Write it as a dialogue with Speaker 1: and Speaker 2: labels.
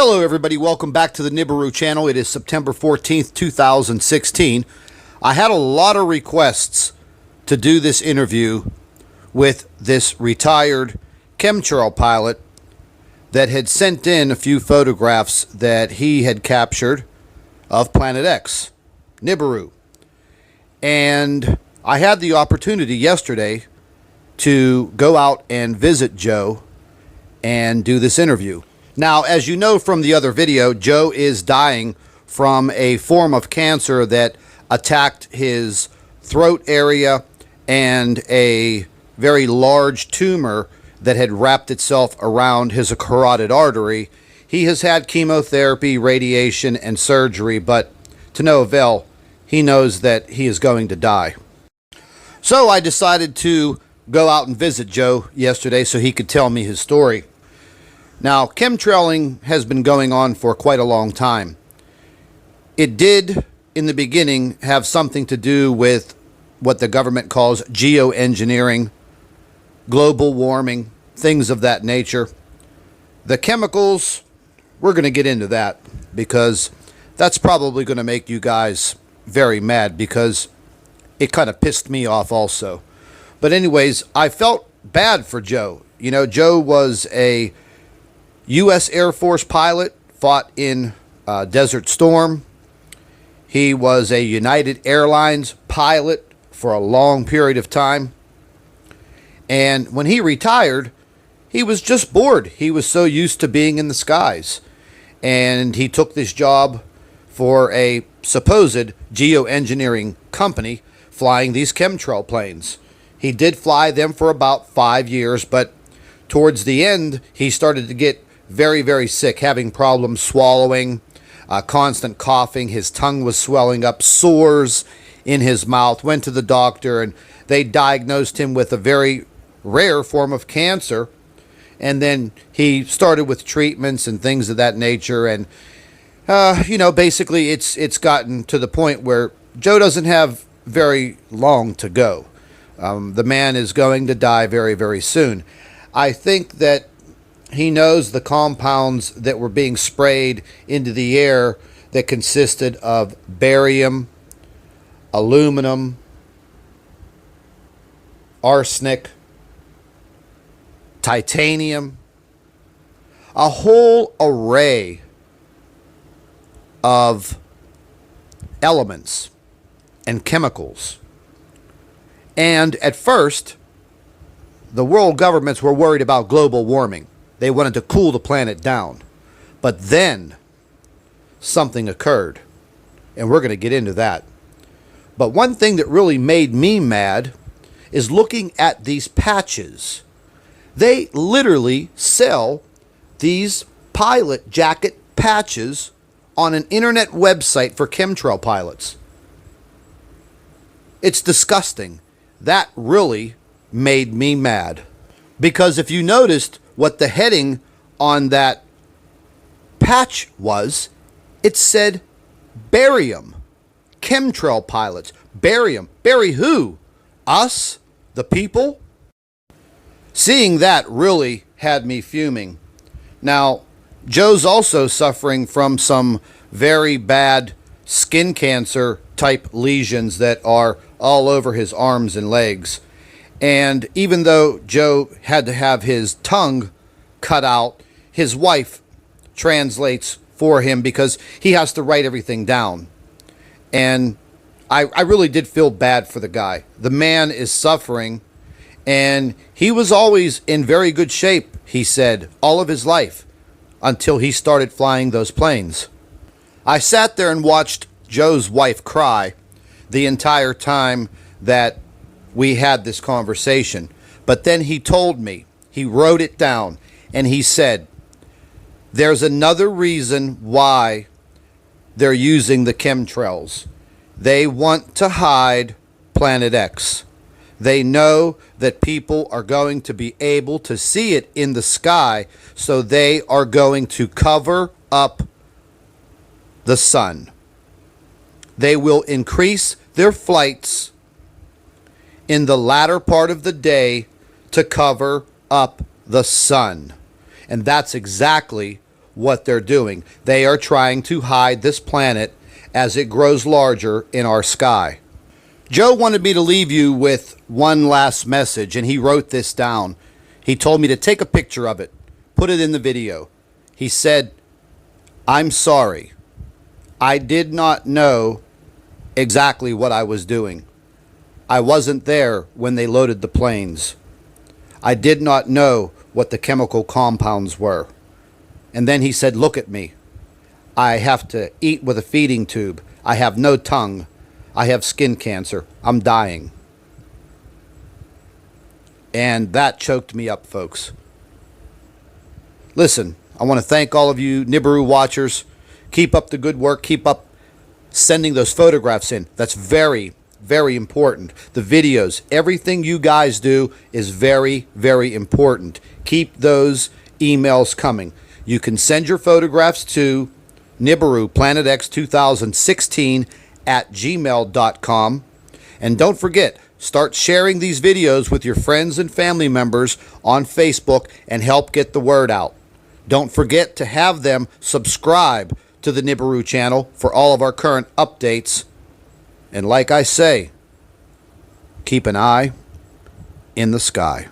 Speaker 1: Hello everybody, welcome back to the Nibiru channel. It is September 14th, 2016. I had a lot of requests to do this interview with this retired chemtrail pilot that had sent in a few photographs that he had captured of Planet X, Nibiru. And I had the opportunity yesterday to go out and visit Joe and do this interview. Now, as you know from the other video, Joe is dying from a form of cancer that attacked his throat area and a very large tumor that had wrapped itself around his carotid artery. He has had chemotherapy, radiation, and surgery, but to no avail. He knows that he is going to die. So I decided to go out and visit Joe yesterday so he could tell me his story. Now, chemtrailing has been going on for quite a long time. It did, in the beginning, have something to do with what the government calls geoengineering, global warming, things of that nature. The chemicals, we're going to get into that because that's probably going to make you guys very mad because it kind of pissed me off also. But anyways, I felt bad for Joe. You know, Joe was a U.S. Air Force pilot, fought in Desert Storm. He was a United Airlines pilot for a long period of time. And when he retired, he was just bored. He was so used to being in the skies. And he took this job for a supposed geoengineering company flying these chemtrail planes. He did fly them for about 5 years, but towards the end, he started to get very, very sick, having problems swallowing, constant coughing. His tongue was swelling up, sores in his mouth. Went to the doctor, and they diagnosed him with a very rare form of cancer. And then he started with treatments and things of that nature. And, you know, basically it's gotten to the point where Joe doesn't have very long to go. The man is going to die very, very soon. I think that he knows the compounds that were being sprayed into the air that consisted of barium, aluminum, arsenic, titanium, a whole array of elements and chemicals. And at first, the world governments were worried about global warming. They wanted to cool the planet down. But then something occurred, and we're going to get into that. But one thing that really made me mad is looking at these patches. They literally sell these pilot jacket patches on an internet website for chemtrail pilots. It's disgusting. That really made me mad. Because if you noticed what the heading on that patch was, it said barium. Chemtrail pilots. Barium. Bury who? Us? The people? Seeing that really had me fuming. Now, Joe's also suffering from some very bad skin cancer type lesions that are all over his arms and legs. And even though Joe had to have his tongue cut out, his wife translates for him because he has to write everything down. And I really did feel bad for the guy. The man is suffering, and he was always in very good shape, he said, all of his life, until he started flying those planes. I sat there and watched Joe's wife cry the entire time that we had this conversation. But then he told me, he wrote it down, and he said, there's another reason why they're using the chemtrails. They want to hide Planet X. They know that people are going to be able to see it in the sky, so they are going to cover up the sun. They will increase their flights in the latter part of the day to cover up the sun. And that's exactly what they're doing. They are trying to hide this planet as it grows larger in our sky. Joe wanted me to leave you with one last message, and he wrote this down. He told me to take a picture of it, put it in the video. He said, "I'm sorry. I did not know exactly what I was doing. I wasn't there when they loaded the planes. I did not know what the chemical compounds were." And then he said, "Look at me. I have to eat with a feeding tube. I have no tongue. I have skin cancer. I'm dying." And that choked me up, folks. Listen, I want to thank all of you Nibiru watchers. Keep up the good work. Keep up sending those photographs in. That's very, very important. The videos, everything you guys do is very, very important. Keep those emails coming. You can send your photographs to Nibiru PlanetX2016 at gmail.com. And don't forget, start sharing these videos with your friends and family members on Facebook and help get the word out. Don't forget to have them subscribe to the Nibiru channel for all of our current updates. And like I say, keep an eye in the sky.